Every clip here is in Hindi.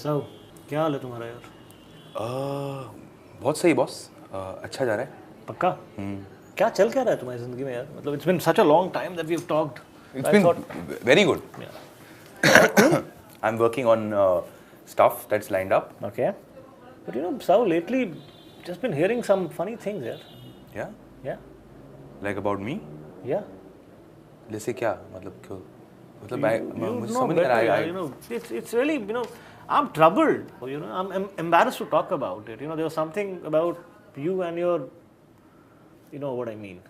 सब क्या हाल है तुम्हारा यार? बहुत सही बॉस। अच्छा जा रहा है। पक्का? क्या चल क्या रहा है तुम्हारी जिंदगी में यार? मतलब it's been such a long time that we have talked. It's been very good. I'm working on stuff that's lined up. Okay. But you know, Saul, lately just been hearing some funny things यार. Yeah? Yeah. Like about me? Yeah. जैसे क्या? मतलब क्यों? मतलब You मुझे know समझ नहीं आ better, रहा यार. You know, it's really, you know, I'm troubled. You know, I'm embarrassed to talk about it. You know, there was something about you and your, you know what I mean.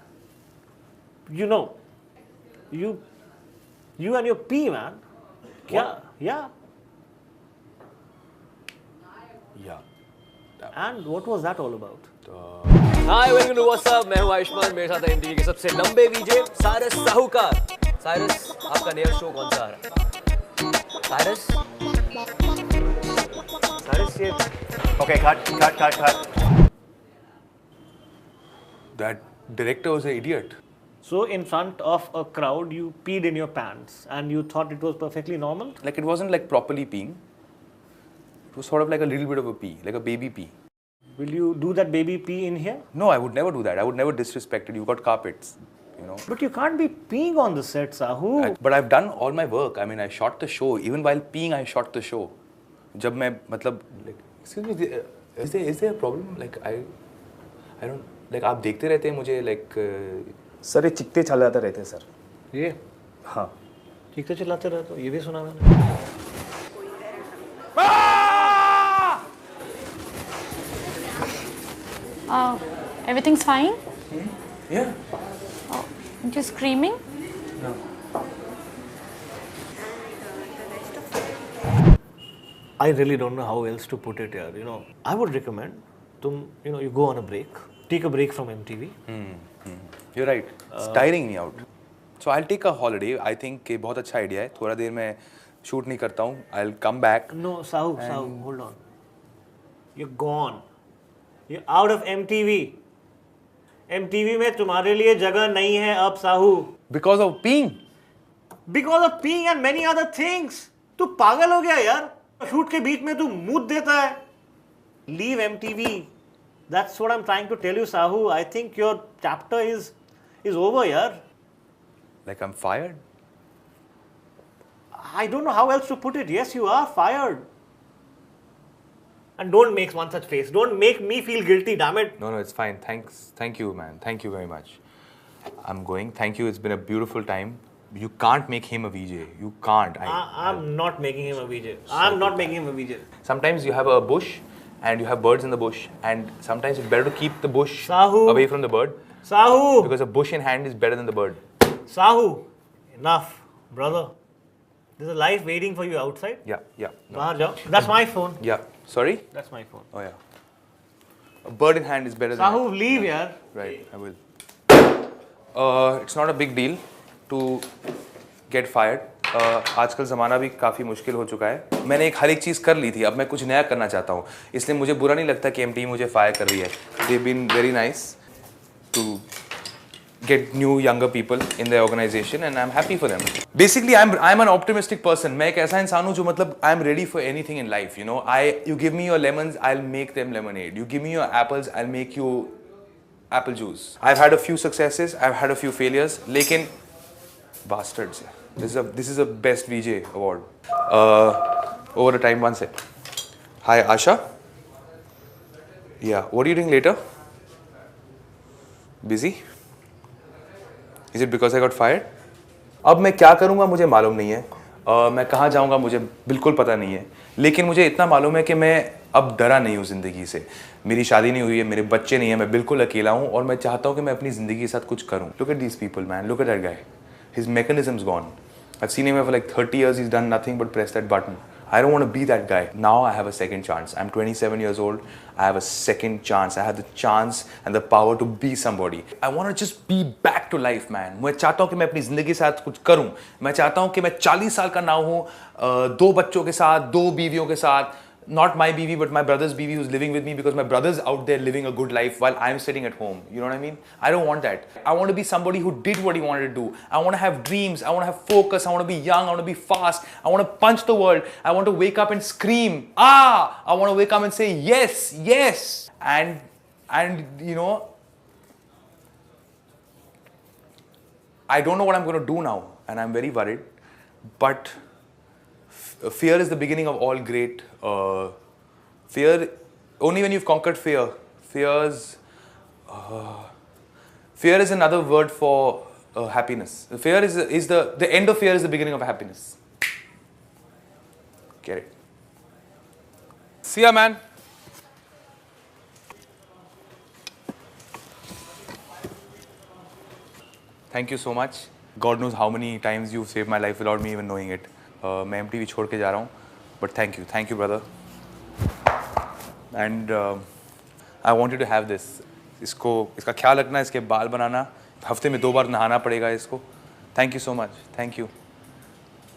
You know, you and your pee, man. क्या? Yeah. Yeah. And what was that all about? Hi welcome to WhatsApp. मैं हूं आयुष्मान. मेरे साथ है एमटीवी के सबसे लंबे वीजे साइरस साहूकार. साइरस, आपका नया शो कौन सा आ रहा है? साइरस ये Okay, cut. That director was an idiot. So in front of a crowd, you peed in your pants, and you thought it was perfectly normal? Like it wasn't like properly peeing. It was sort of like a little bit of a pee, like a baby pee. Will you do that baby pee in here? No, I would never do that. I would never disrespect it. You've got carpets, you know. But you can't be peeing on the set, Sahu. But I've done all my work. I mean, I shot the show. Even while peeing, I shot the show. जब मैं मतलब like, excuse me, is there a problem? Like I don't like आप देखते रहते हैं मुझे like. सर ये चिकते चलाते रहते हैं सर. ये हाँ. ठीक से चिल्लाते रहे तो ये भी सुना मैंने. Everything's fine? Yeah. Oh, aren't you screaming? No. I really don't know how else to put it here. You know, I would recommend you go on a break, take a break from MTV. You're right. It's tiring me out. So I'll take a holiday. I think कि बहुत अच्छा idea है. थोड़ा देर में shoot नहीं करता हूँ. I'll come back. No, Sahu, hold on. You're gone. You're out of MTV. MTV में तुम्हारे लिए जगह नहीं है अब, Sahu. Because of peeing. Because of peeing and many other things. तू पागल हो गया यार. शूट के बीच में तू मूत देता है. Leave MTV. That's what I'm trying to tell you, Sahu. I think your chapter is over, yaar. Like I'm fired. I don't know how else to put it. Yes, you are fired. And don't make one such face. Don't make me feel guilty, damn it. No, it's fine. Thank you, man. Thank you very much. I'm going. Thank you. It's been a beautiful time. You can't make him a VJ. You can't. I'm not making him a VJ. I'm not making him a VJ. Sometimes you have a bush and you have birds in the bush, and sometimes it's better to keep the bush Sahu. away from the bird. Sahu. Because a bush in hand is better than the bird. Sahu. Enough, brother. There's a life waiting for you outside. Yeah. No. Bahar jao. That's my phone. Yeah. Sorry? That's my phone. Oh, yeah. A bird in hand is better than... Sahu, leave, yaar. Right, I will. It's not a big deal to get fired. आजकल ज़माना भी काफ़ी मुश्किल हो चुका है. मैंने हर एक चीज़ कर ली थी. अब मैं कुछ नया करना चाहता हूँ. इसलिए मुझे बुरा नहीं लगता कि MTV मुझे फायर कर रही है. They've been very nice to get new younger people in their organization, and I'm happy for them. Basically, I'm an optimistic person. मैं एक ऐसा इंसान हूँ जो मतलब I'm ready for anything in life. You know, you give me your lemons, I'll make them lemonade. You give me your apples, I'll make you apple juice. I've had a few successes, I've had a few failures. लेकिन bastards. This is a best VJ award. Over a time, one sec. Hi, Asha. Yeah. What are you doing later? Busy? Is it because I got fired? अब मैं क्या करूँगा मुझे मालूम नहीं है. मैं कहाँ जाऊँगा मुझे बिल्कुल पता नहीं है. लेकिन मुझे इतना मालूम है कि मैं अब डरा नहीं हूँ ज़िंदगी से. मेरी शादी नहीं हुई है, मेरे बच्चे नहीं हैं, मैं बिल्कुल अकेला हूँ और मैं चाहता हूँ कि मैं अपनी ज़िंदगी के साथ कुछ करूँ. Look at these people, man. Look at that guy. His mechanism's gone. I've seen him for like 30 years. He's done nothing but press that button. I don't want to be that guy. Now I have a second chance. I'm 27 years old. I have a second chance. I have the chance and the power to be somebody. I want to just be back to life, man. मैं चाहता हूँ कि मैं अपनी ज़िंदगी के साथ कुछ करूँ. मैं चाहता हूँ कि मैं 40 साल का ना हूँ, 2 बच्चों के साथ, 2 बीवियों के साथ, not my BV, but my brother's BV who's living with me, because my brother's out there living a good life while I'm sitting at home. You know what I mean? I don't want that. I want to be somebody who did what he wanted to do. I want to have dreams. I want to have focus. I want to be young. I want to be fast. I want to punch the world. I want to wake up and scream. Ah! I want to wake up and say yes, yes. And you know, I don't know what I'm going to do now, and I'm very worried. But fear is the beginning of all great. Fear, only when you've conquered fear. Fear is another word for happiness. Fear is the end of fear is the beginning of happiness. Get it? See ya, man. Thank you so much. God knows how many times you've saved my life without me even knowing it. मैं MTV छोड़ के जा रहा हूँ, but thank you brother. And I want you to have this. इसका ख्याल रखना, इसके बाल बनाना, हफ्ते में 2 बार नहाना पड़ेगा इसको. Thank you so much. Thank you.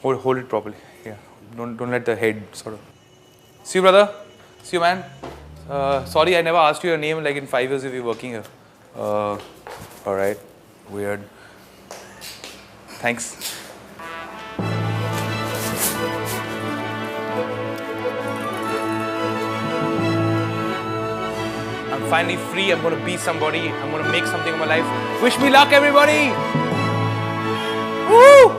Hold it properly. Yeah. Don't let the head sort of. See you, brother. See you, man. Sorry, I never asked you your name. Like in 5 years, if you're working here. All right. Weird. Thanks. I'm finally free. I'm going to be somebody. I'm going to make something of my life. Wish me luck, everybody. Woo!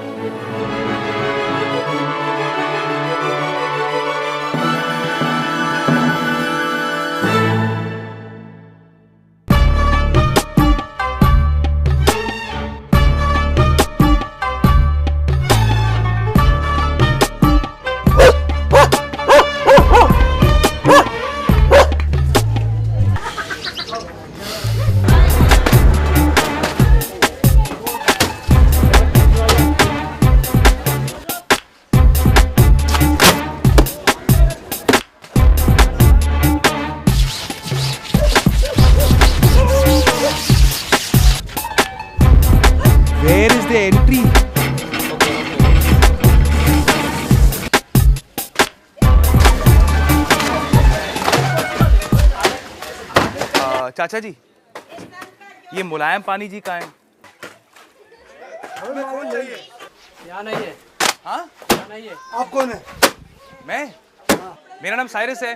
Where is the entry? चाचा जी, ये मुलायम पानी जी कहाँ हैं? यहाँ नहीं है। हाँ? यहाँ नहीं है। आप कौन है? मैं? मेरा नाम साइरस है।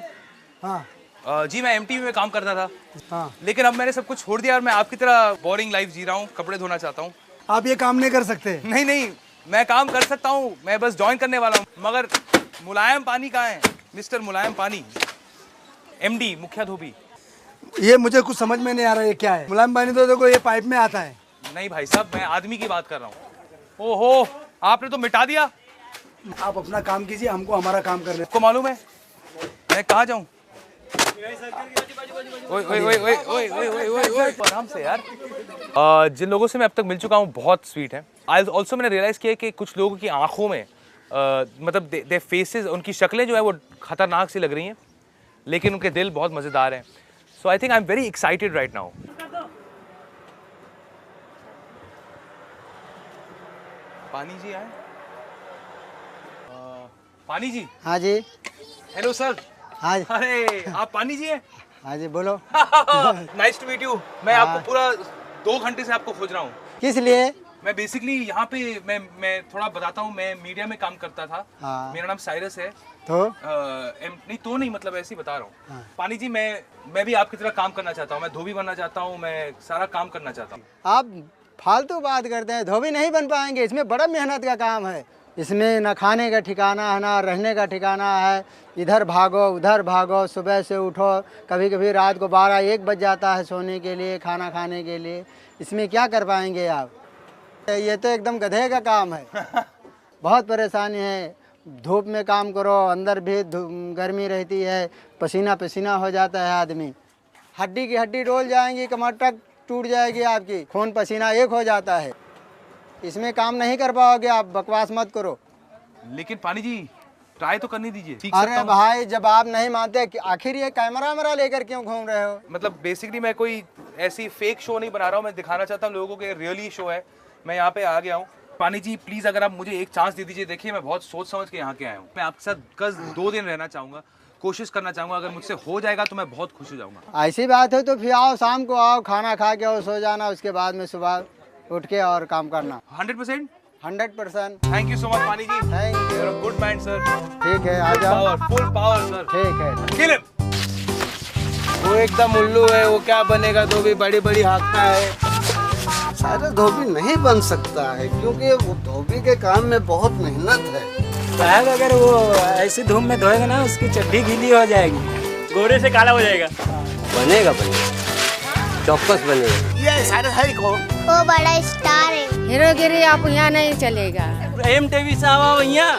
हाँ जी मैं MTV में काम करता था। हाँ। लेकिन अब मैंने सब कुछ छोड़ दिया और मैं आपकी तरह बोरिंग लाइफ जी रहा हूँ, कपड़े धोना चाहता हूँ। आप ये काम नहीं कर सकते। नहीं, मैं काम कर सकता हूँ, मैं बस ज्वाइन करने वाला हूँ। मगर मुलायम पानी कहाँ है? मिस्टर मुलायम पानी, MD मुखिया धोबी। ये मुझे कुछ समझ में नहीं आ रहा है, ये क्या है? मुलायम पानी तो देखो ये पाइप में आता है। नहीं भाई साहब, मैं आदमी की बात कर रहा हूँ। ओहो, आपने तो मिटा दिया। आप अपना काम कीजिए, हमको हमारा काम करने। आपको मालूम है मैं कहाँ जाऊँ? ओए, आराम से यार। जिन लोगों से मैं अब तक मिल चुका हूँ बहुत स्वीट है। ऑल्सो मैंने रियलाइज़ किया कि कुछ लोगों की आंखों में मतलब दे फेसेस, उनकी शक्लें जो है वो खतरनाक सी लग रही हैं, लेकिन उनके दिल बहुत मज़ेदार हैं। So I think I am very excited right now. पानी जी आए? पानी जी। हाँ जी। Hello sir. हाँ। अरे आप पानी जी हैं? हाँ जी बोलो। Nice to meet you. मैं आपको पूरा 2 घंटे से आपको खोज रहा हूँ। किस लिए? मैं बेसिकली यहाँ पे मैं थोड़ा बताता हूँ, मैं मीडिया में काम करता था। हाँ। मेरा नाम साइरस है। तो मतलब ऐसे ही बता रहा हूँ। हाँ। पानी जी मैं भी आपकी तरह काम करना चाहता हूँ, मैं धोबी बनना चाहता हूँ, मैं सारा काम करना चाहता हूँ। आप फालतू बात करते हैं, धोबी नहीं बन पाएंगे, इसमें बड़ा मेहनत का काम है। इसमें न खाने का ठिकाना है ना रहने का ठिकाना है, इधर भागो उधर भागो, सुबह से उठो, कभी कभी रात को 12-1 बज जाता है सोने के लिए, खाना खाने के लिए। इसमें क्या कर पाएंगे आप? ये तो एकदम गधे का काम है। बहुत परेशानी है, धूप में काम करो, अंदर भी गर्मी रहती है, पसीना पसीना हो जाता है आदमी, हड्डी की हड्डी डोल जाएंगी, कमर तक टूट जाएगी आपकी, खून पसीना एक हो जाता है। इसमें काम नहीं कर पाओगे आप, बकवास मत करो। लेकिन पानी जी ट्राई तो करने दीजिए। अरे भाई जब आप नहीं मानते, आखिर ये कैमरा लेकर क्यों घूम रहे हो? मतलब बेसिकली मैं कोई ऐसी फेक शो नहीं बना रहा हूँ, मैं दिखाना चाहता हूँ लोगों को कि रियली शो है। मैं यहाँ पे आ गया हूँ। पानी जी प्लीज़ अगर आप मुझे एक चांस दे दीजिए। देखिए मैं बहुत सोच समझ के यहाँ के आया हूँ, मैं आपके साथ 2 दिन रहना चाहूँगा, कोशिश करना चाहूँगा, अगर मुझसे हो जाएगा तो मैं बहुत खुश हो जाऊँगा। ऐसी बात है तो फिर आओ, शाम को आओ, खाना खा के और सो जाना, उसके बाद में सुबह उठ के और काम करना। 100%? 100%। थैंक यू सो मच पानी जी। Thank you. You're a good man, sir. ठीक है, आ जाओ। Power, full power, sir. ठीक है। Kill him. वो एकदम उल्लू है, वो क्या बनेगा, धोबी बड़ी बड़ी हाँकता है। सारा धोबी नहीं बन सकता है क्योंकि वो धोबी के काम में बहुत मेहनत है। साहब अगर वो ऐसी धूम में धोएगा ना, उसकी चड्डी गीली हो जाएगी, गोरे से काला हो जाएगा। बनेगा चौकस बनेगा। ये सारे है कौन? वो बड़ा स्टार है। हीरोगिरी आप यहाँ नहीं चलेगा। प्रेम टीवी साहब भैया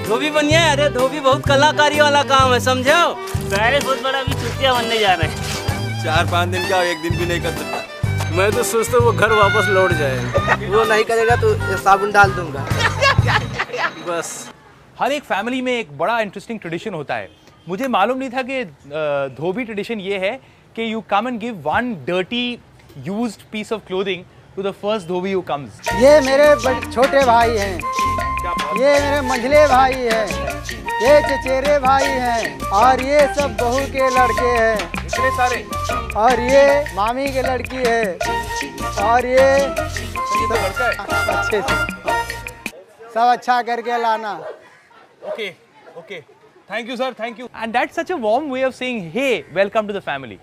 धोबी बनिए। अरे धोबी बहुत कलाकारी वाला काम है, समझो। सारे बहुत बड़ा अभी चुटिया बनने जा रहे हैं। 4-5 दिन का 1 दिन भी नहीं कर सकता। मैं तो सोचता हूँ वो घर वापस लौट जाए। वो नहीं करेगा तो साबुन डाल दूंगा। बस हर एक फैमिली में एक बड़ा इंटरेस्टिंग ट्रेडिशन होता है। मुझे मालूम नहीं था कि धोबी ट्रेडिशन ये है कि you come and give one dirty used piece of clothing to the first dhobi who comes. ये मेरे छोटे भाई हैं, ये मेरे मंझले भाई हैं, ये चचेरे भाई हैं, और ये सब बहू के लड़के हैं, इतने सारे, और ये मामी के लड़की है, और ये तो लड़का है। अच्छे से सब अच्छा करके लाना। Okay, okay. Thank you, sir. Thank you. And that's such a warm way of saying, hey, welcome to the family.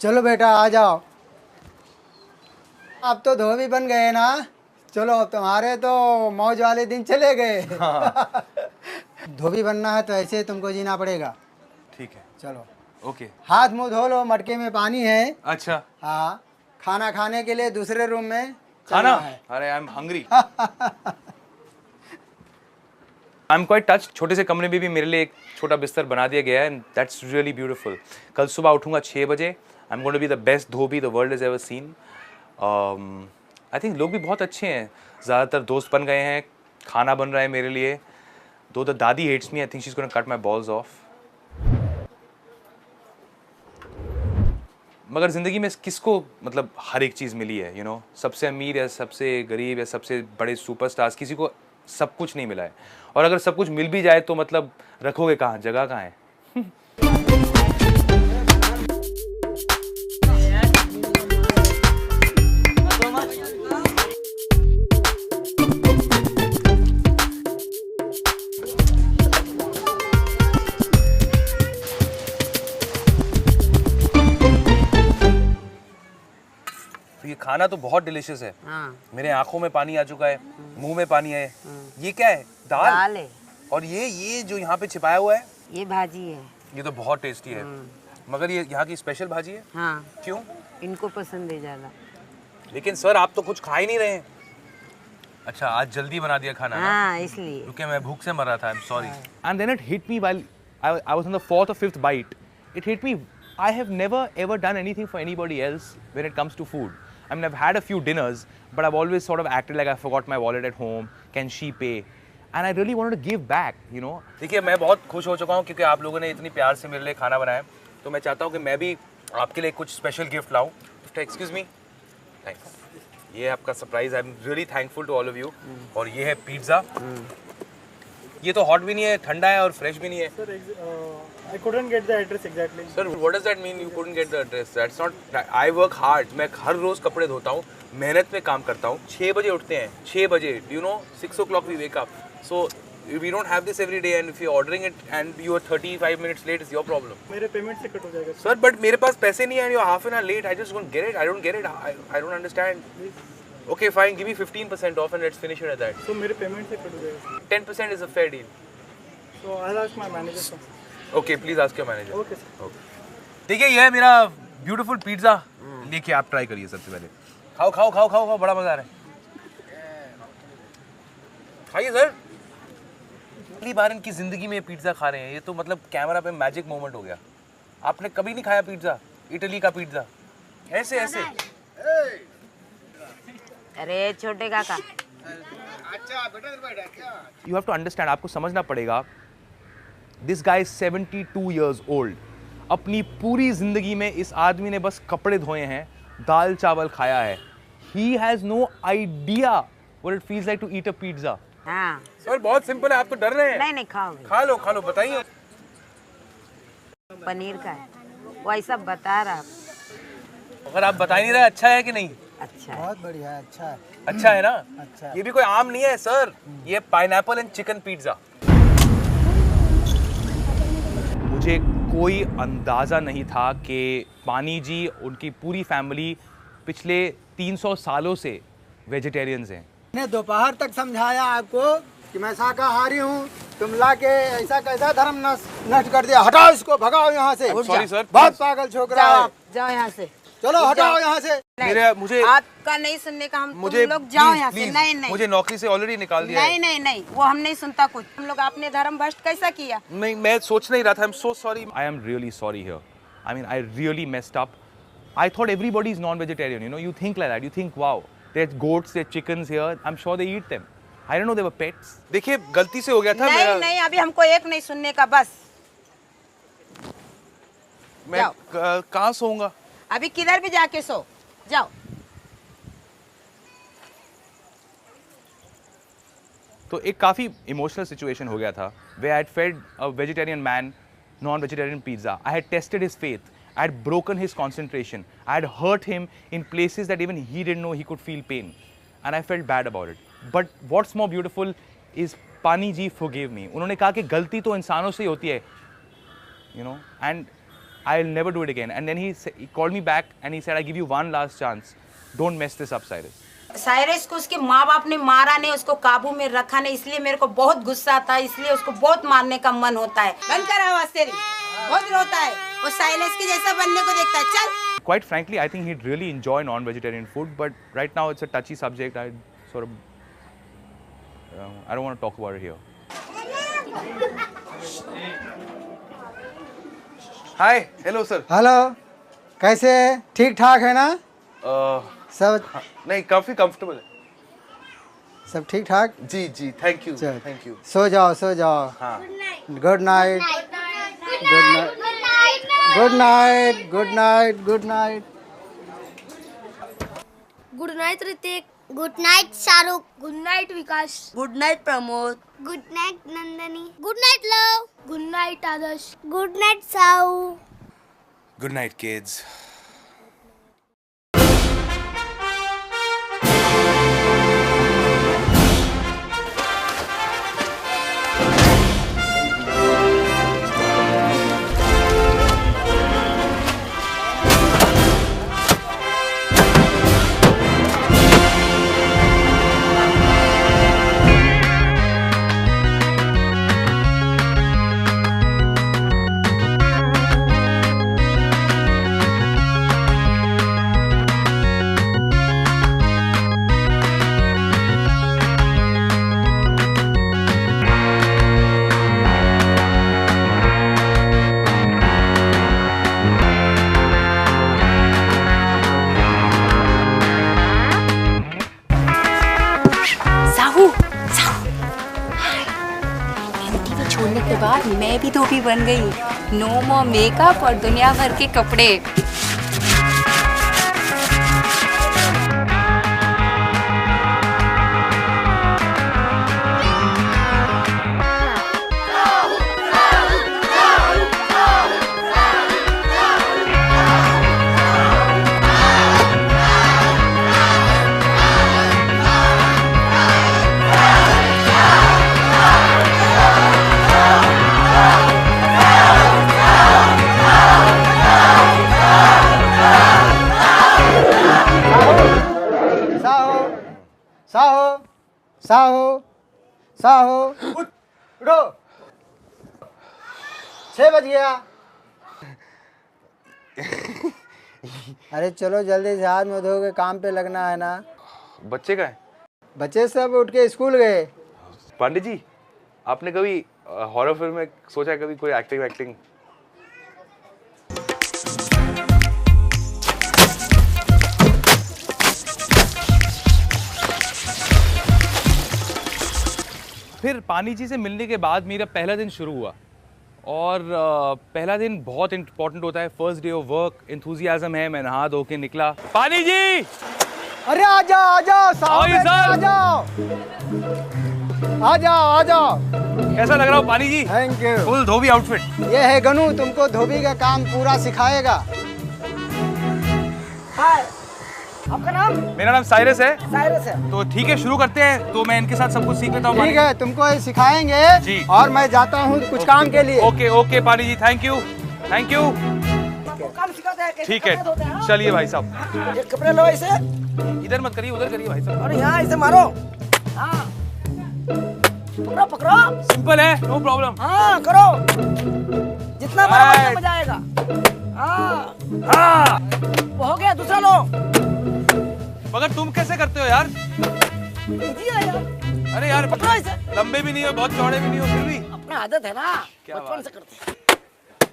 चलो बेटा आ जाओ। अब तो धोबी बन गए ना, चलो अब तुम्हारे तो मौज वाले दिन चले गए। धोबी बनना है तो ऐसे तुमको जीना पड़ेगा। ठीक है। चलो Okay. हाथ मुंह धो लो, मटके में पानी है। अच्छा। हाँ, खाना खाने के लिए दूसरे रूम में खाना चलना है। अरे I am hungry. I am quite touched. छोटे से कमरे में भी मेरे लिए एक छोटा बिस्तर बना दिया गया है एंड दैट्स रियली ब्यूटीफुल। कल सुबह उठूंगा 6 बजे। I am going to be the best dhobi the world has ever seen. I think लोग भी बहुत अच्छे हैं, ज़्यादातर दोस्त बन गए हैं, खाना बन रहा है मेरे लिए। Though the dadi hates me, I think she is going to cut my balls off. मगर ज़िंदगी में किसको मतलब हर एक चीज़ मिली है, यू नो, सबसे अमीर या सबसे गरीब या सबसे बड़े सुपरस्टार्स, किसी को सब कुछ नहीं मिला है। और अगर सब कुछ मिल भी जाए तो मतलब रखोगे कहाँ, जगह कहाँ है। ये खाना तो बहुत डिलीशियस है। मेरे आंखों में पानी आ चुका है, मुंह में पानी है। ये क्या है? दाल है। और ये जो यहाँ पे छिपाया हुआ है, ये भाजी है। ये तो बहुत टेस्टी है। मगर ये यहाँ की स्पेशल भाजी है। हाँ। क्यों? इनको पसंद है ज्यादा। लेकिन सर आप तो कुछ खा ही नहीं रहे हैं। अच्छा, आज जल्दी बना दिया खाना। हाँ, इसलिए। क्योंकि मैं भूख से मर रहा था। I am sorry. And then it hit me while I was on the 4th or 5th bite. It hit me. I have never ever done anything for anybody else when it comes to food. I mean, I've had a few dinners, but I've always sort of acted like I forgot my wallet at home. Can she pay? And I really wanted to give back, you know. देखिए, मैं बहुत खुश हो चुका हूँ क्योंकि आप लोगों ने इतनी प्यार से मेरे लिए खाना बनाया। तो मैं चाहता हूँ कि मैं भी आपके लिए कुछ स्पेशल गिफ्ट लाऊं। Excuse me. थैंक्स। ये आपका surprise. I am really thankful to all of you. और ये है पिज्ज़ा। ये तो हॉट भी नहीं है, ठंडा है और फ्रेश भी नहीं है। Sir, I couldn't get the address exactly. Sir, what does that mean? You couldn't get the address? That's not. I work hard. मैं हर रोज कपड़े धोता हूँ, मेहनत में काम करता हूँ। 6 बजे उठते हैं। 6 बजे. You know, 6 o'clock we wake up. So we don't have this every day. And if you're ordering it and you are 35 minutes late, it's your problem. मेरे पेमेंट से कट हो जाएगा। Sir, but मेरे पास पैसे नहीं हैं. You're half an hour late. I just don't get it. I don't get it. I don't understand. Okay, fine. Give me 15% off and let's finish it at that. So मेरे पेमेंट से कट हो जाएगा। 10% is a fair deal. So I'll ask my manager. Sir. Okay, please ask your manager. Okay, sir. Okay. देखिए, ये है मेरा ब्यूटीफुल पिज्ज़ा। देखिए, आप ट्राई करिए सबसे पहले। खाओ खाओ खाओ खाओ खाओ, बड़ा मजा आ रहा है। खाइए सर। पहली बार इनकी जिंदगी में पिज्ज़ा खा रहे हैं। ये तो मतलब कैमरा पे मैजिक मोमेंट हो गया। आपने कभी नहीं खाया पिज्ज़ा? इटली का पिज्ज़ा ऐसे ऐसे। अरे छोटे काका, यू हैव टू अंडरस्टैंड, आपको समझना पड़ेगा। This guy is 72 years old. अपनी पूरी जिंदगी में इस आदमी ने बस कपड़े धोए हैं, दाल चावल खाया है। He has no idea what it feels like to eat a pizza. हाँ सर बहुत सिंपल है, आप तो डर रहे हैं। नहीं नहीं खाओगे। खा लो बताइए। पनीर का है, वो ऐसा बता रहा। अगर आप बता नहीं रहे अच्छा है कि नहीं? अच्छा है। बहुत बढ़िया है, अच्छा है। अच्छा है ना? अच्छा। ये भी कोई आम नहीं है सर, ये पाइनएप्पल एंड चिकन पिज्जा। मुझे कोई अंदाज़ा नहीं था कि पानी जी उनकी पूरी फैमिली पिछले 300 सालों से वेजिटेरियंस हैं। मैंने दोपहर तक समझाया आपको कि मैं शाकाहारी हूँ, तुम लाके ऐसा कैसा धर्म नष्ट कर दिया। हटाओ इसको, भगाओ यहाँ से। सॉरी सर, बहुत पागल छोकरा है। जाओ यहाँ से, चलो हटाओ यहाँ से। मुझे आपका नहीं सुनने का, हम तुम लोग जाओ यहाँ से। नहीं नहीं, मुझे नौकरी से ऑलरेडी निकाल दिया नहीं नहीं नहीं, वो हम नहीं सुनता कुछ। हम लोग आपने धर्म भ्रष्ट कैसा किया? नहीं, मैं सोच नहीं रहा था। I am so sorry. I am really sorry here. I mean I really messed up. I thought everybody is non-vegetarian. You know, you think like that. You think, wow, there's goats, there's chickens here. I'm sure they eat them. I didn't know they were pets. देखिए गलती से हो गया था। नहीं नहीं, अभी हमको एक नहीं सुनने का, बस। मैं कहाँ सोऊंगा? अभी किधर भी जाके सो जाओ। तो एक काफ़ी इमोशनल सिचुएशन हो गया था। Where I had fed a vegetarian man non-vegetarian pizza. I had tested his faith. I had broken his concentration. I had hurt him in places that even he didn't know he could feel pain. And I felt bad about it. But what's more beautiful is Pani ji forgave me. उन्होंने कहा कि गलती तो इंसानों से ही होती है, you know, and I'll never do it again. And then he called me back and he said, I give you one last chance. Don't mess this up, Cyrus. Cyrus को उसके माँ बाप ने मारा नहीं, उसको काबू में रखा नहीं, इसलिए मेरे को बहुत गुस्सा आता है, इसलिए उसको बहुत मारने का मन होता है। बंद कर आवाज़ तेरी, बहुत रोता है, वो साइरस के जैसा बनने को देखता है। चल। Quite frankly, I think he'd really enjoy non-vegetarian food, but right now it's a touchy subject. I sort of, I don't want to talk about it here. Hi, hello sir. Hello, कैसे? ठीक ठाक है ना? सब नहीं, काफी कंफर्टेबल है। सब ठीक ठाक? जी जी, थैंक यू, थैंक यू। सो जाओ, सो जाओ। हाँ। Good night, good night, good night, good night, good night. Good night Hrithik. Good night Shahrukh. Good night Vikas. Good night Pramod. Good night Nandini. Good night love. Good night Adarsh. Good night साऊ। Good night, kids. छोड़ने के बाद मैं भी धोबी बन गई। नो मोर मेकअप और दुनिया भर के कपड़े। साहो, साहो, साहो, उठो। 6 बज गया। अरे चलो जल्दी से हाथ मुँह धो के काम पे लगना है ना। बच्चे का है? बच्चे सब उठ के स्कूल गए। पांडे जी, आपने कभी हॉरर फिल्म में सोचा है कभी कोई एक्टिंग? फिर पानी जी से मिलने के बाद मेरा पहला दिन शुरू हुआ और पहला दिन बहुत इंपॉर्टेंट होता है। First day of work, enthusiasm है। मैं नहा धो के निकला। पानी जी, अरे आ जाओ, आ जाओ, आओ आ जाओ। आ जाओ। कैसा लग रहा हो पानी जी? Thank you. फुल धोबी आउटफिट। ये है गनू, तुमको धोबी का काम पूरा सिखाएगा। हाय, आपका नाम? मेरा नाम साइरस है। साइरस है। तो ठीक है, शुरू करते हैं। तो मैं इनके साथ सब कुछ सीख लेता हूँ। ठीक है, तुमको सिखाएंगे जी। और मैं जाता हूँ कुछ काम के लिए। ओके ओके पानी जी, थैंक यू। काम सिखाते हैं, ठीक है, चलिए भाई साहब। ये कपड़े लो इसे। इधर मत करिए, उधर करिए भाई साहब। और यहाँ इसे मारो। हाँ, पकड़ो। सिंपल है, नो प्रॉब्लम। हाँ, करो। जितना मारो मजा आएगा। हाँ, हो गया, दूसरा लो। मगर तुम कैसे करते हो यार? इजी है यार। अरे यार, पकड़ो इसे। लंबे भी नहीं हो, बहुत चौड़े भी नहीं हो, फिर भी अपना आदत है ना, बचपन से करते हैं।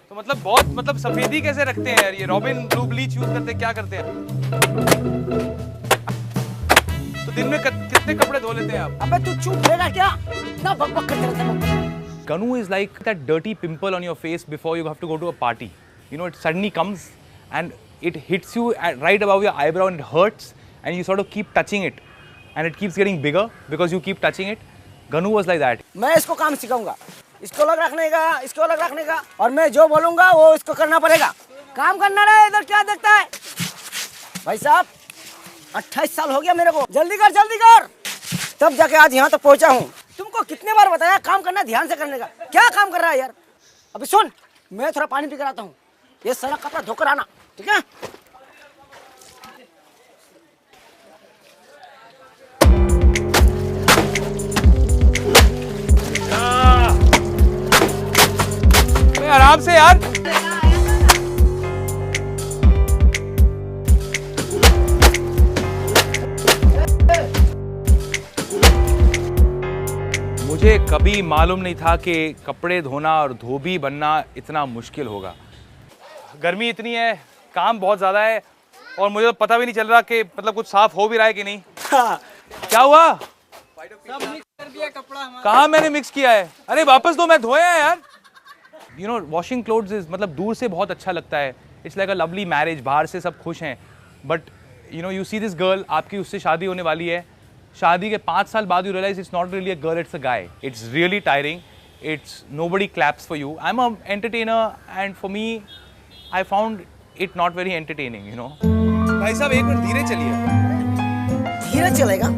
तो मतलब सफेदी कैसे रखते हैं यार? ये रॉबिन ब्लू ब्लीच यूज करते हैं, क्या करते हैं? तो दिन में कितने कपड़े धो लेते हैं आप? अबे तू चुप रहेगा क्या? इतना बकबक करते रहते हैं। Ganu is like that dirty pimple on your face before you have to go to a party. You know, it suddenly comes and it hits you right above your eyebrow and it hurts, and you sort of keep touching it, and it keeps getting bigger because you keep touching it. Ganu was like that. मैं इसको काम सिखाऊंगा, इसको अलग रखने का, इसको अलग रखने का, और मैं जो बोलूंगा वो इसको करना पड़ेगा। काम करना रहे, इधर क्या देखता है? भाई साहब 28 साल हो गया मेरे को, जल्दी कर, तब जाके आज यहाँ तक पहुँचा हूँ। तुमको कितने बार बताया काम करना ध्यान से करने का, क्या काम कर रहा है यार? अभी सुन, मैं थोड़ा पानी पी कर आता हूँ, ये सारा कपड़ा धोकर आना, ठीक है? आराम से यार। मुझे कभी मालूम नहीं था कि कपड़े धोना और धोबी बनना इतना मुश्किल होगा। गर्मी इतनी है, काम बहुत ज़्यादा है, और मुझे तो पता भी नहीं चल रहा कि मतलब कुछ साफ हो भी रहा है कि नहीं। क्या हुआ? सब मिक्स कर दिया कपड़ा हमारा। कहाँ मैंने मिक्स किया है? अरे वापस दो, मैं धोया है यार। You know, washing clothes is मतलब दूर से बहुत अच्छा लगता है। It's like a lovely marriage, बाहर से सब खुश हैं। But you know, you see this girl, आपकी उससे शादी होने वाली है। शादी के 5 साल बाद you realize it's not really a girl, it's a guy. It's really tiring. It's nobody claps for you. I'm an entertainer, and for me, I found it not very entertaining. You know. भाई साहब एक मिनट धीरे चलिए। धीरे चलेगा?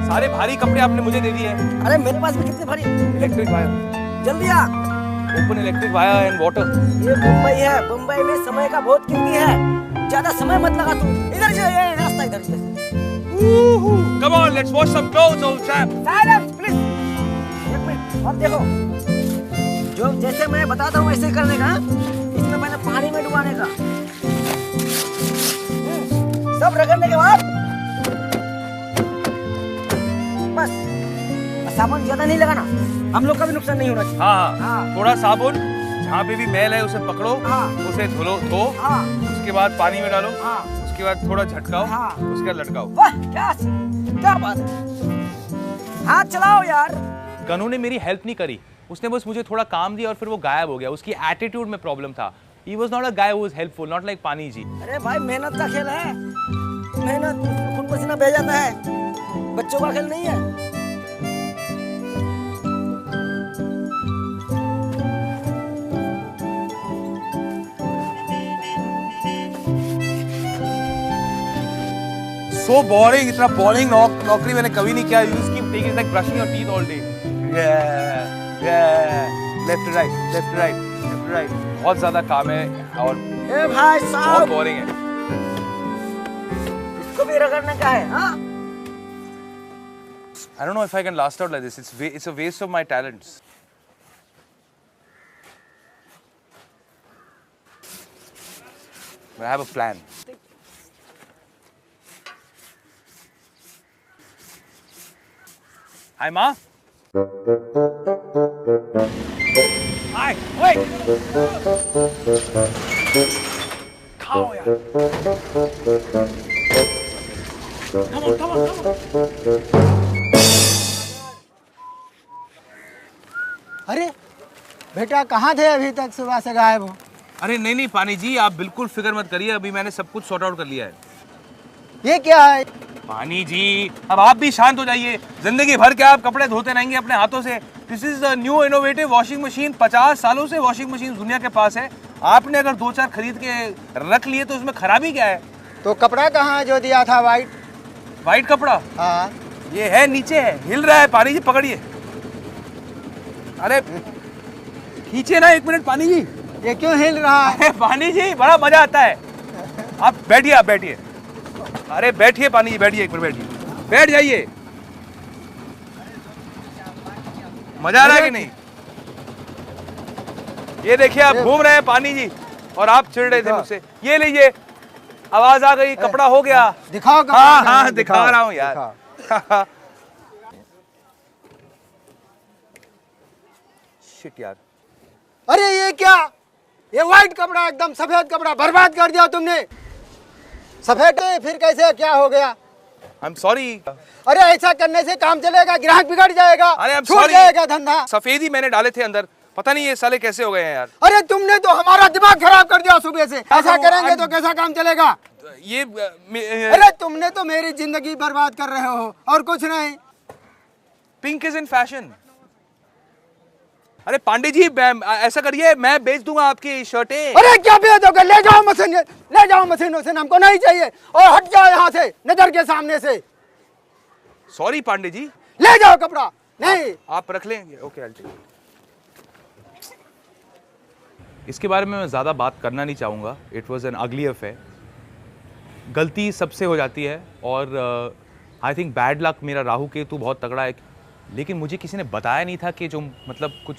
सारे भारी कपड़े आपने मुझे दे दिए। अरे मेरे पास भी कितने भारी? Electric wire. जल्दी आ। Open electric wire and water. ये मुंबई है, मुंबई में समय का बहुत कीमती है, ज्यादा समय मत लगा तू। इधर से ये रास्ता इधर से। Come on, let's wash some clothes, old chap. Silence, please. एक मिनट, अब देखो, जो जैसे मैं बताता हूँ ऐसे करने का। इसमें पहले पानी में डुबाने का, सब रगड़ने के बाद बस। साबुन ज्यादा नहीं लगाना, हम लोग का भी नुकसान नहीं होना चाहिए। हाँ, थोड़ा साबुन, जहाँ पे भी मैल है उसे पकड़ो, उसे धो, उसके बाद पानी में डालो, उसके बाद थोड़ा झटकाओ, उसके बाद लटकाओ। वाह, क्या बात है, हाथ चलाओ यार। गनु ने मेरी हेल्प नहीं करी, उसने बस मुझे थोड़ा काम दिया और फिर वो गायब हो गया। उसकी एटीट्यूड में प्रॉब्लम था। He was not a guy who was helpful, not like पानी जी। अरे भाई मेहनत का खेल है, मेहनत खून पसीना बह जाता है, बच्चों का खेल नहीं है। So boring, इतना boring नौकरी मैंने कभी नहीं किया। You just keep taking like brushing your teeth all day. Yeah, left to right. बहुत ज़्यादा काम है और भाई साहब बहुत boring है। इसको भी रगड़ने का है, हाँ? I don't know if I can last out like this. It's a waste of my talents. But I have a plan. Hi, Ma. Hi, wait. Come on. अरे बेटा कहाँ थे अभी तक, सुबह से गायब हो? अरे नहीं पानी जी, आप बिल्कुल फिक्र मत करिए, अभी मैंने सब कुछ सॉर्ट आउट कर लिया है। ये क्या है? पानी जी, अब आप भी शांत हो जाइए। जिंदगी भर के आप कपड़े धोते रहेंगे अपने हाथों से। This is a new innovative washing machine. 50 सालों से वॉशिंग मशीन दुनिया के पास है। आपने अगर 2-4 खरीद के रख लिए तो उसमें खराबी क्या है? तो कपड़ा कहाँ है जो दिया था वाइट कपड़ा? हाँ ये है, नीचे है, हिल रहा है। पानी जी पकड़िए। अरे खींचे ना, 1 मिनट पानी जी। ये क्यों हिल रहा है? पानी जी बड़ा मजा आता है। आप बैठिए। अरे बैठिए पानी जी, बैठिए 1 मिनट, बैठिए, बैठ जाइए। मजा आ रहा है कि नहीं? ये देखिए आप घूम रहे हैं पानी जी और आप चिढ़ रहे थे मुझसे। ये लीजिए, आवाज आ गई, कपड़ा हो गया। दिखाओ। हाँ दिखा रहा हूँ यार। शिट यार। अरे ये क्या? ये व्हाइट कपड़ा, एकदम सफेद कपड़ा बर्बाद कर दिया तुमने। सफेद फिर कैसे, क्या हो गया? I'm sorry। अरे ऐसा करने से काम चलेगा? ग्राहक बिगड़ जाएगा, अरे छूट जाएगा धंधा। सफेद ही मैंने डाले थे अंदर, पता नहीं ये साले कैसे हो गए हैं यार। अरे तुमने तो हमारा दिमाग खराब कर दिया सुबह से। ऐसा करेंगे तो कैसा काम चलेगा? ये अरे तुमने तो मेरी जिंदगी बर्बाद कर रहे हो और कुछ नहीं। Pink is in fashion. अरे पांडे जी ऐसा करिए, मैं बेच दूंगा आपकी शर्टें। अरे क्या बेच दोगे? ले जाओ मशीन हमको नहीं चाहिए और हट जाओ यहाँ से, नजर के सामने से। सॉरी पांडे जी। ले जाओ कपड़ा। नहीं आप रख लेंगे? ओके। इसके बारे में मैं ज़्यादा बात करना नहीं चाहूँगा। इट वॉज एन अगली अफेयर। गलती सबसे हो जाती है और आई थिंक बैड लक मेरा राहु केतु बहुत तगड़ा है। लेकिन मुझे किसी ने बताया नहीं था कि जो मतलब कुछ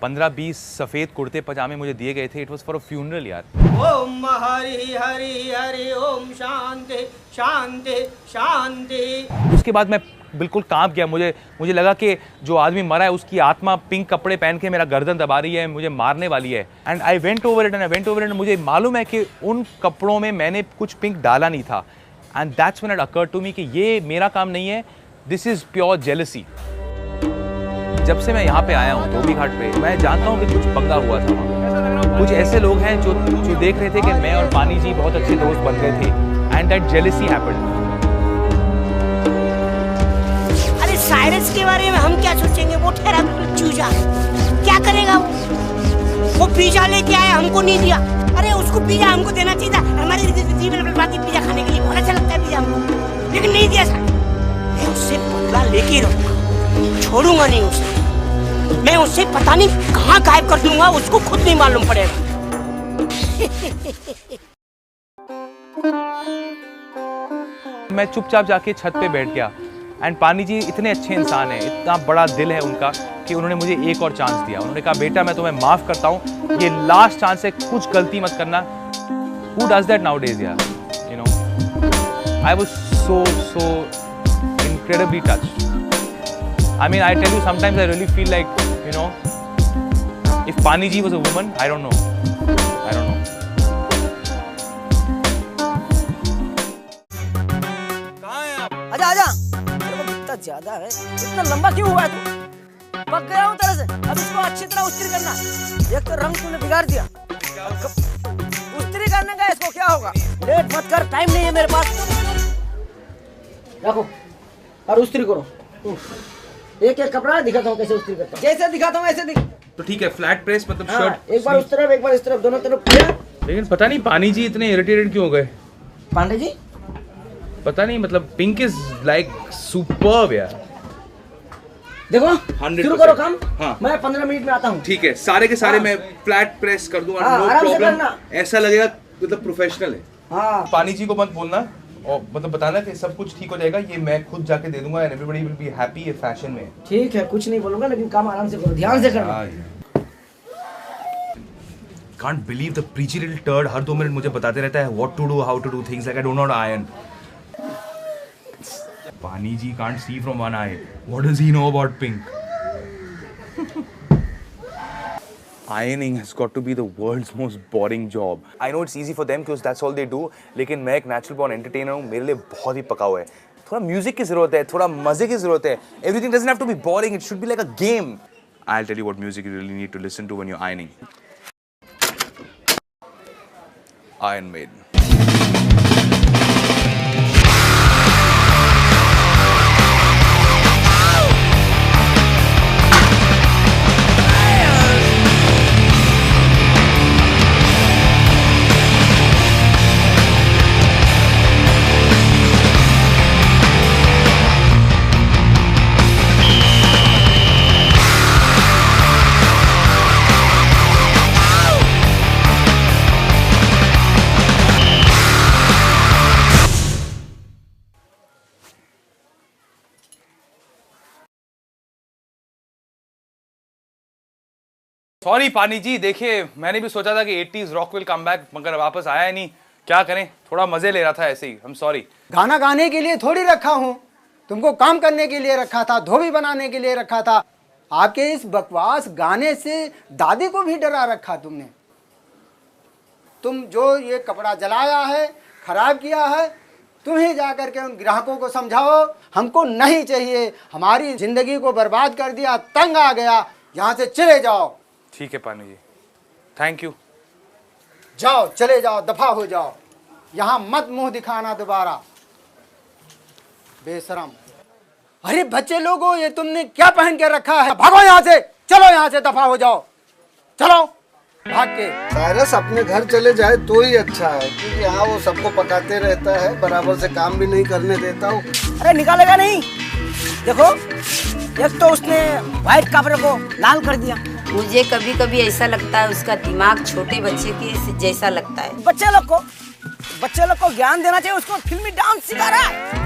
15-20 सफ़ेद कुर्ते पजामे मुझे दिए गए थे, it was for a funeral यार। ओम हरि हरि हरि ओम शांति शांति शांति। उसके बाद मैं बिल्कुल कांप गया। मुझे लगा कि जो आदमी मरा है उसकी आत्मा पिंक कपड़े पहन के मेरा गर्दन दबा रही है, मुझे मारने वाली है। And I went over it. मुझे मालूम है कि उन कपड़ों में मैंने कुछ पिंक डाला नहीं था। And that's when it occurred to me कि ये मेरा काम नहीं है, दिस इज प्योर जेलसी। जब से मैं यहाँ पे आया हूँ धोबी घाट पे, मैं जानता हूँ कि कुछ पंगा हुआ था वहाँ। कुछ ऐसे लोग हैं जो देख रहे थे कि मैं और पानी जी बहुत अच्छे दोस्त बन गए थे। And that jealousy happened. अरे साइरस के बारे में हम क्या सोचेंगे? वो ठहरा बिल्कुल चूजा, क्या करेगा वो पिज्जा लेके आया, हमको नहीं दिया। अरे उसको पिज्जा हमको देना चाहिए था। हमारे पिज्जा खाने के लिए बहुत अच्छा लगता है पिज्जा हमको, लेकिन नहीं दिया। मैं उससे बदला लेके रहूंगा, छोड़ूंगा नहीं उसे। मैं उससे पता नहीं कहाँ गायब कर दूंगा, उसको खुद नहीं मालूम पड़ेगा। मैं चुपचाप जाके छत पे बैठ गया। एंड पानी जी इतने अच्छे इंसान हैं, इतना बड़ा दिल है उनका कि उन्होंने मुझे एक और चांस दिया। उन्होंने कहा बेटा मैं तुम्हें माफ़ करता हूँ, ये लास्ट चांस है, कुछ गलती मत करना। Who does that nowadays यार? You know, I was so incredibly touched. I mean, I tell you, sometimes I really feel like, you know, if Pani ji was a woman, I don't know. आजा, तेरे को इतना ज्यादा है, इतना लंबा क्यों हुआ है तू? पक गया हूँ तरह से। अब इसको अच्छी तरह उस्त्री करना। एक तो रंग तूने बिगाड़ दिया, उस्त्री करने का इसको क्या होगा? लेट मत कर, टाइम नहीं है मेरे पास। रखो और उस्त्री करो। एक कपड़ा दिखाता हूँ कैसे उस्त्री करता हूँ। जैसे दिखाता हूँ ऐसे तो ठीक है, फ्लैट प्रेस मतलब शर्ट। एक बार उस तरफ, एक बार इस तरफ, दोनों तरफ। लेकिन पता नहीं पानी जी इतने इरिटेटेड क्यों हो गए? पांडे जी पता नहीं, मतलब पिंक इज लाइक सुपर्ब यार। देखो शुरू करो काम। हाँ। मैं 15 मिनट में आता हूँ। ठीक है, सारे के सारे मैं फ्लैट प्रेस कर दूंगा, नो प्रॉब्लम। ऐसा लगेगा मतलब प्रोफेशनल है। हाँ। पानी जी को मत बोलना और मतलब बताना कि सब कुछ ठीक हो जाएगा, ये मैं खुद जाके दे दूंगा। And everybody will be happy. ये फैशन में ठीक है, कुछ नहीं बोलूंगा, लेकिन काम आराम से करो, ध्यान से करना। Can't believe the preachy little turd her 2 minute मुझे बताते रहता है what to do, how to do things, like I don't know how to iron. Pani ji can't see from one eye. What does he know about pink? Ironing has got to be the world's most boring job. I know it's easy for them because that's all they do. लेकिन मैं एक natural born entertainer हूँ, मेरे लिए बहुत ही पका हुआ है। थोड़ा म्यूजिक की जरूरत है, थोड़ा मजे की जरूरत है। Everything doesn't have to be boring. It should be like a game. I'll tell you what music you really need to listen to when you're ironing. Iron Maiden. Sorry पानी जी, देखिए मैंने भी सोचा था कि 80s rock will come back, मगर वापस आया नहीं। क्या करें, थोड़ा मजे ले रहा था ऐसे ही। I'm sorry। गाना गाने के लिए थोड़ी रखा हूँ, तुमको काम करने के लिए रखा था, धोबी बनाने के लिए रखा था। आपके इस बकवास गाने से दादी को भी डरा रखा तुमने। तुम जो ये कपड़ा जलाया है, खराब किया है, तुम ही जा करके उन ग्राहकों को समझाओ, हमको नहीं चाहिए, हमारी जिंदगी को बर्बाद कर दिया, तंग आ गया, यहाँ से चले जाओ। ठीक है पानी जी, थैंक यू। जाओ, चले जाओ, दफा हो जाओ, यहाँ मत मुंह दिखाना दोबारा, बेशरम। अरे बच्चे लोगों, ये तुमने क्या पहन के रखा है? भागो यहाँ से, चलो यहाँ से, दफा हो जाओ, चलो भाग के। साइरस अपने घर चले जाए तो ही अच्छा है, क्योंकि यहाँ वो सबको पकाते रहता है, बराबर से काम भी नहीं करने देता हूँ। अरे निकालेगा नहीं, देखो एक तो उसने व्हाइट कपड़े को लाल कर दिया। मुझे कभी कभी ऐसा लगता है उसका दिमाग छोटे बच्चे के जैसा लगता है। बच्चे लोग को ज्ञान देना चाहिए, उसको फिल्मी डांस सिखा रहा है।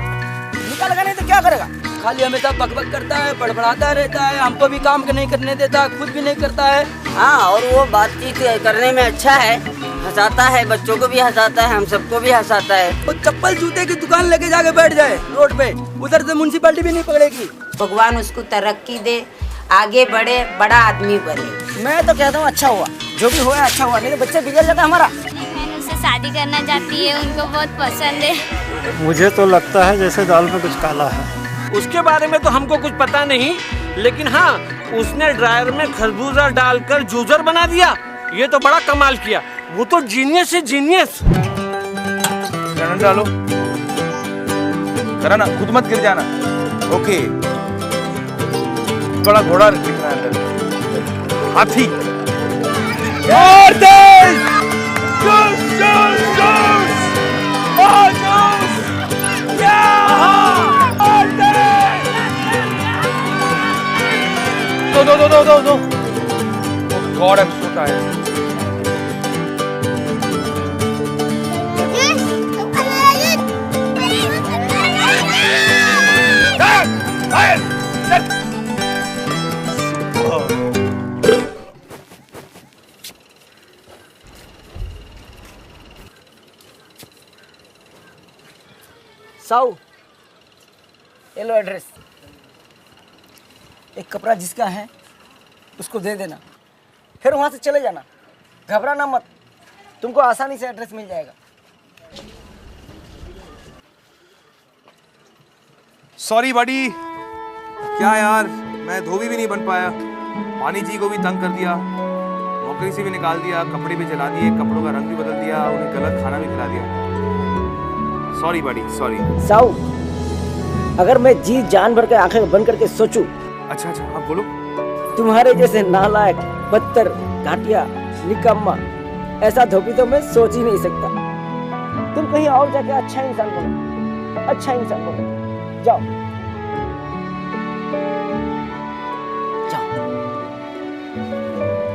निकालेगा नहीं तो क्या करेगा? खाली हमेशा बकबक करता है, बड़बड़ाता रहता है, हमको भी काम नहीं करने देता, खुद भी नहीं करता है। हाँ, और वो बातचीत करने में अच्छा है, हंसाता है, बच्चों को भी हंसाता है, हम सबको भी हंसाता है। वो चप्पल जूते की दुकान लेके जाके बैठ जाए रोड पे, उधर से म्युनिसिपैलिटी भी नहीं पकड़ेगी। भगवान उसको तरक्की दे, आगे बढ़े, बड़ा आदमी बने। मैं तो कहता हूँ अच्छा हुआ, जो भी हुआ अच्छा हुआ, नहीं तो बच्चे बिगड़ जाता हमारा। बहन उससे शादी करना चाहती है, उनको बहुत पसंद है। मुझे तो लगता है जैसे दाल में कुछ काला है। उसके बारे में तो हमको कुछ पता नहीं, लेकिन हाँ उसने ड्रायर में खरबूजा डालकर जूसर बना दिया, ये तो बड़ा कमाल किया। वो तो जीनियस है, जीनियस। डालो, करा ना, खुद मत गिर जाना। ओके, बड़ा घोड़ा दिख रहा है अंदर, हाथी। और तेज, जूस, जूस, जूस, और जूस, और तेज। दो। God, I'm so tired। साऊ, ये लो एड्रेस, एक कपड़ा जिसका है उसको दे देना, फिर वहां से चले जाना, घबराना मत, तुमको आसानी से एड्रेस मिल जाएगा। सॉरी बडी, क्या यार, मैं धोबी भी नहीं बन पाया, पानी जी को भी तंग कर दिया, नौकरी से भी निकाल दिया, कपड़े भी जला दिए, कपड़ों का रंग भी बदल दिया, उन्हें गलत खाना भी खिला दिया। सॉरी बडी, सॉरी। साऊ, अगर मैं जी जान भर के आंखें बंद करके सोचूं, अच्छा, हाँ बोलो। तुम्हारे जैसे नालायक, बदतर, घाटिया, निकम्मा ऐसा धोबी तो मैं सोच ही नहीं सकता। तुम कहीं और जाके अच्छा इंसान बनो, अच्छा इंसान बनो, जाओ जाओ,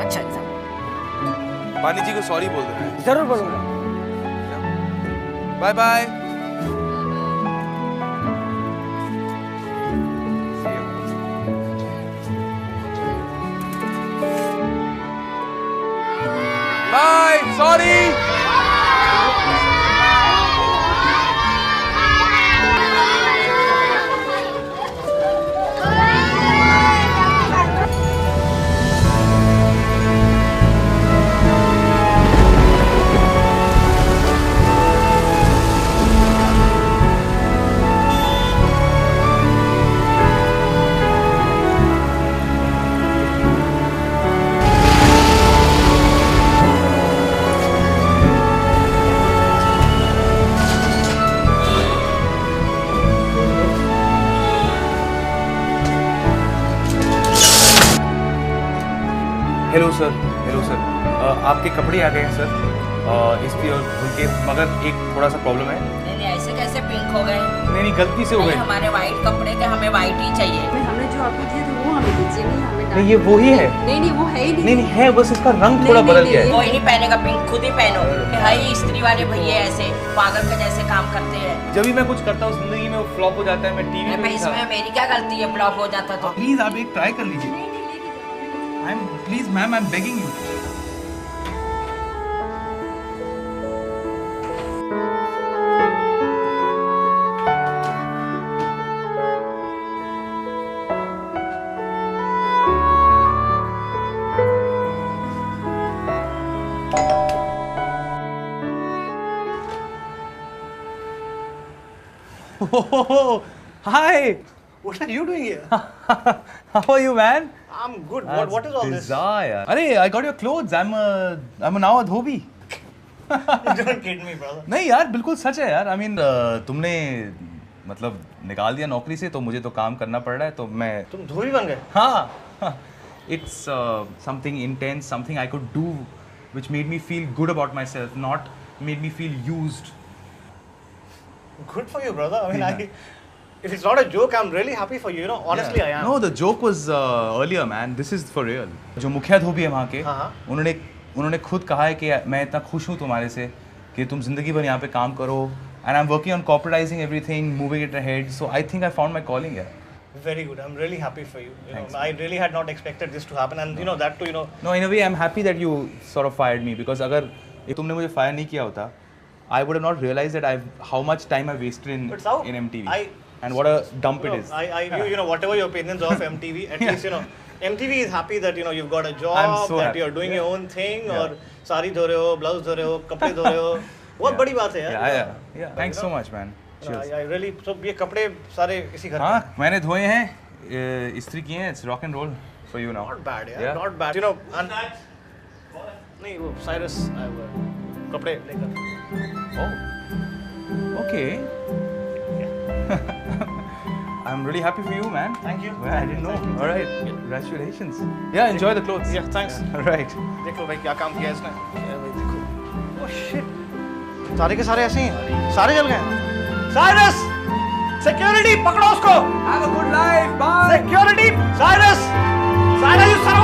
अच्छा इंसान। पानी जी को सॉरी बोल देना है। जरूर बोलूंगा। Bye bye. Bye, sorry. Hello sir, आपके कपड़े आ गए हैं सर, इसलिए और धुल के, मगर एक थोड़ा सा प्रॉब्लम है। नहीं, ऐसे कैसे पिंक हो गए? नहीं, गलती से हो गए। हमारे वाइट कपड़े के हमें वाइट ही चाहिए। हमने जो आपको दिए थे वो हमें दीजिए, नहीं हमें। नहीं, ये वो ही है। नहीं, वो है ही नहीं, है, बस इसका रंग थोड़ा बदल गया है। कोई नहीं पहनेगा पिंक, खुद ही पहनो। भाई स्त्री वाले भैया ऐसे पागल के जैसे काम करते हैं। जब भी मैं कुछ करता हूँ जिंदगी में वो फ्लॉप हो जाता है। मैं टीवी में इसमें मेरी क्या गलती है फ्लॉप हो जाता तो? प्लीज आप एक ट्राई कर लीजिए। Please, ma'am, I'm begging you. Oh, hi. what are you doing here? How are you, man? I'm good. What is all this? Desire. Arey, I got your clothes. I'm now a dhobi. Don't kid me, brother. नहीं यार, बिल्कुल सच है यार. I mean, तुमने मतलब निकाल दिया नौकरी से, तो मुझे तो काम करना पड़ रहा है, तो मैं. तुम धोबी बन गए? हाँ. It's something intense, something I could do, which made me feel good about myself, not made me feel used. Good for you, brother. I mean, if it's not a joke, I'm really happy for you. You know, honestly, I am. No, the joke was earlier, man. This is for real. जो मुखिया धोबी है वहाँ के, उन्होंने खुद कहा है कि मैं इतना खुश हूँ तुम्हारे से कि तुम जिंदगी भर यहाँ पे काम करो. And I'm working on corporatizing everything, moving it ahead. So I think I found my calling here. Very good. I'm really happy for you. Thanks, I really had not expected this to happen, and you know that too. You know. No, in a way, I'm happy that you sort of fired me, because अगर तुमने मुझे fire नहीं किया होता, I would have not realized that how much time I wasted in MTV. And what a dump it is. You know, whatever your opinions of MTV, at least, you know, MTV is happy that, you know, you've got a job, so that happy. you're doing your own thing, और साड़ी धो रहे हो, blouse धो रहे हो, कपड़े धो रहे हो, बहुत बड़ी बात है यार. Yeah. Thanks so much, man. Cheers. I really, so ये कपड़े सारे इसी घर हाँ, मैंने धोए हैं, इस्त्री किए हैं. It's rock and roll for you now. Not bad, yeah. Not bad. You know, नहीं वो Cyrus कपड़े लेकर. Oh. Okay. I'm really happy for you, man. Thank you. Well, I didn't know. All right. Congratulations. Yeah, enjoy the clothes. Yeah, thanks. All right. देखो भाई क्या काम किया इसने. देखो. Oh shit. सारे के सारे ऐसे ही सारे जल गए. Cyrus! Security, पकड़ो उसको. Have a good life. Bye. Security, Cyrus! Cyrus, you son of